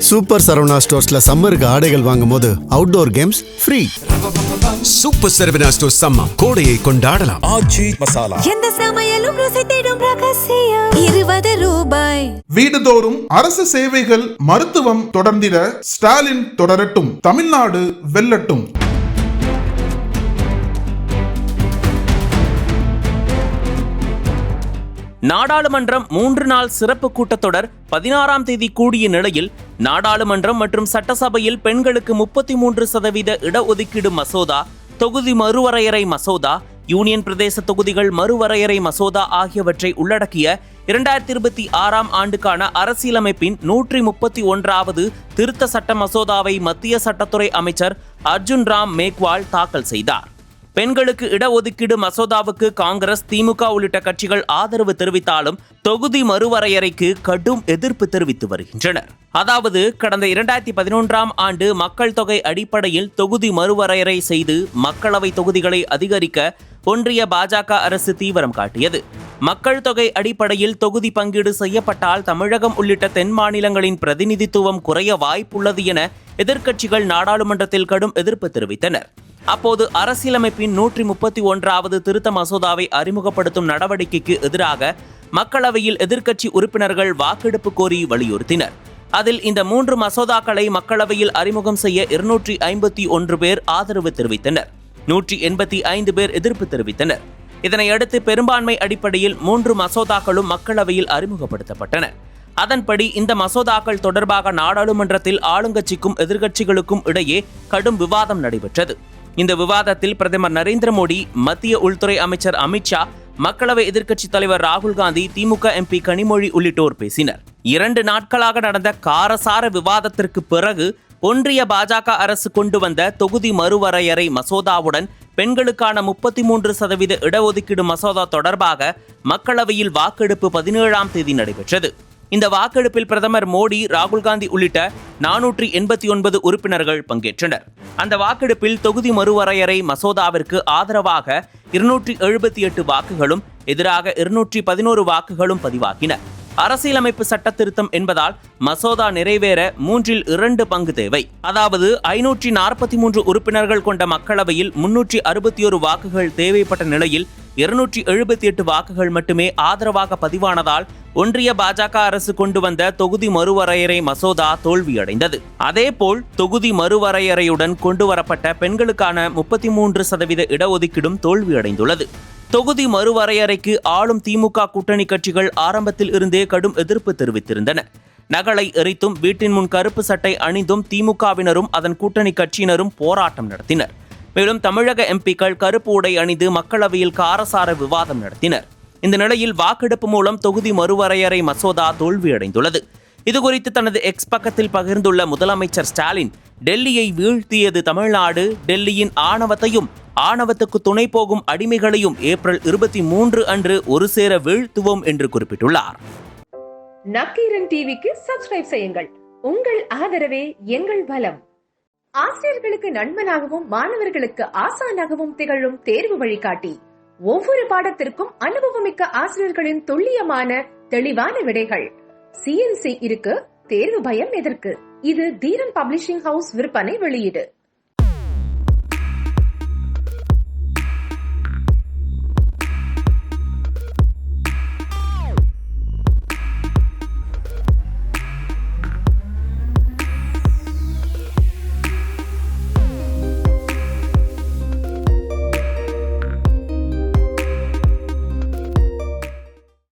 Super Saravana ஸ்டோர்ஸ்ல சம்மருக்கு ஆடைகள் வாங்கும் போது outdoor games free. Super Saravana stores summer கோடையை கொண்டாடலாம். ஆச்சி மசாலா எந்த சமையலும் ருசி தேடும் ரகசியம் 20 ரூபாய். வீடுதோறும் அரசு சேவைகள் மருத்துவம் தொடர்ந்திட ஸ்டாலின் தொடரட்டும், தமிழ்நாடு வெல்லட்டும். நாடாளுமன்றம் 3 நாள் சிறப்பு கூட்டத்தொடர் 16ஆம் தேதி கூடிய நிலையில் நாடாளுமன்றம் மற்றும் சட்டசபையில் பெண்களுக்கு 33% இடஒதுக்கீடு மசோதா, தொகுதி மறுவரையறை மசோதா, யூனியன் பிரதேச தொகுதிகள் மறுவரையறை மசோதா ஆகியவற்றை உள்ளடக்கிய 2026ஆம் ஆண்டுக்கான அரசியலமைப்பின் 131வது திருத்த சட்ட மசோதாவை மத்திய சட்டத்துறை அமைச்சர் அர்ஜுன் ராம் மேக்வால் தாக்கல் செய்தார். பெண்களுக்கு இடஒதுக்கீடு மசோதாவுக்கு காங்கிரஸ், திமுக உள்ளிட்ட கட்சிகள் ஆதரவு தெரிவித்தாலும் தொகுதி மறுவரையறைக்கு கடும் எதிர்ப்பு தெரிவித்து வருகின்றனர். அதாவது கடந்த 2011ஆம் ஆண்டு மக்கள் தொகை அடிப்படையில் தொகுதி மறுவரையறை செய்து மக்களவை தொகுதிகளை அதிகரிக்க ஒன்றிய பாஜக அரசு தீவிரம் காட்டியது. மக்கள் தொகை அடிப்படையில் தொகுதி பங்கீடு செய்யப்பட்டால் தமிழகம் உள்ளிட்ட தென் மாநிலங்களின் பிரதிநிதித்துவம் குறைய வாய்ப்புள்ளது என எதிர்க்கட்சிகள் நாடாளுமன்றத்தில் கடும் எதிர்ப்பு தெரிவித்தனர். அப்போது அரசியலமைப்பின் 131வது திருத்த மசோதாவை அறிமுகப்படுத்தும் நடவடிக்கைக்கு எதிராக மக்களவையில் எதிர்க்கட்சி உறுப்பினர்கள் வாக்கெடுப்பு கோரி வலியுறுத்தினர். அதில் இந்த 3 மசோதாக்களை மக்களவையில் அறிமுகம் செய்ய 251 பேர் ஆதரவு தெரிவித்தனர். 185 பேர் எதிர்ப்பு தெரிவித்தனர். இதனையடுத்து பெரும்பான்மை அடிப்படையில் 3 மசோதாக்களும் மக்களவையில் அறிமுகப்படுத்தப்பட்டன. அதன்படி இந்த மசோதாக்கள் தொடர்பாக நாடாளுமன்றத்தில் ஆளுங்கட்சிக்கும் எதிர்க்கட்சிகளுக்கும் இடையே கடும் விவாதம் நடைபெற்றது. இந்த விவாதத்தில் பிரதமர் நரேந்திர மோடி, மத்திய உள்துறை அமைச்சர் அமித்ஷா, மக்களவை எதிர்க்கட்சித் தலைவர் ராகுல் காந்தி, திமுக எம்பி கனிமொழி உள்ளிட்டோர் பேசினர். 2 நாட்களாக நடந்த காரசார விவாதத்திற்கு பிறகு ஒன்றிய பாஜக அரசு கொண்டு வந்த தொகுதி மறுவரையறை மசோதாவுடன் பெண்களுக்கான 33% இடஒதுக்கீடு மசோதா தொடர்பாக மக்களவையில் வாக்கெடுப்பு 17ஆம் தேதி நடைபெற்றது. இந்த வாக்கெடுப்பில் பிரதமர் மோடி, ராகுல் காந்தி உள்ளிட்ட 489 உறுப்பினர்கள் பங்கேற்றனர். அந்த வாக்கெடுப்பில் தொகுதி மறுவரையறை மசோதாவிற்கு ஆதரவாக 278 வாக்குகளும் எதிராக 211 வாக்குகளும் பதிவாகின. அரசியலமைப்பு சட்ட திருத்தம் என்பதால் மசோதா நிறைவேற 2/3 பங்கு தேவை. அதாவது 543 உறுப்பினர்கள் கொண்ட மக்களவையில் 361 வாக்குகள் தேவைப்பட்ட நிலையில் 278 வாக்குகள் மட்டுமே ஆதரவாக பதிவானதால் ஒன்றிய பாஜக அரசு கொண்டு வந்த தொகுதி மறுவரையறை மசோதா தோல்வியடைந்தது. அதேபோல் தொகுதி மறுவரையறையுடன் கொண்டுவரப்பட்ட பெண்களுக்கான 33% இடஒதுக்கீடும் தோல்வியடைந்துள்ளது. தொகுதி மறுவரையறைக்கு ஆளும் திமுக கூட்டணி கட்சிகள் ஆரம்பத்தில் இருந்தே கடும் எதிர்ப்பு தெரிவித்திருந்தன. நகலை எரித்தும் வீட்டின் முன் கருப்பு சட்டை அணிந்தும் திமுகவினரும் அதன் கூட்டணி கட்சியினரும் போராட்டம் நடத்தினர். மேலும் தமிழக எம்பிக்கள் கருப்பு உடை அணிந்து மக்களவையில் காரசார விவாதம் நடத்தினர். இந்த நிலையில் வாக்கெடுப்பு மூலம் தொகுதி மறுவரையறை மசோதா தோல்வியடைந்துள்ளது. இதுகுறித்து தனது எக்ஸ் பக்கத்தில் பகிர்ந்துள்ள முதலமைச்சர் ஸ்டாலின், டெல்லியை வீழ்த்தியது தமிழ்நாடு, டெல்லியின் ஆணவத்தையும் ஆணவத்துக்கு துணை போகும் அடிமைகளையும் ஏப்ரல் 23 அன்று ஒரு சேர வீழ்த்துவோம் என்று குறிப்பிட்டுள்ளார். நக்கீரன் டிவிக்கு சப்ஸ்கிரைப் செய்யுங்கள். உங்கள் ஆதரவே எங்கள் பலம். ஆசிரியர்களுக்கு நண்பனாகவும் மாணவர்களுக்கு ஆசானாகவும் திகழும் தேர்வு வழிகாட்டி. ஒவ்வொரு பாடத்திற்கும் அனுபவமிக்க ஆசிரியர்களின் துல்லியமான தெளிவான விடைகள். CNC இருக்கு, தேர்வு பயம் எதற்கு? இது தீரன் பப்ளிஷிங் ஹவுஸ் விற்பனை வெளியீடு.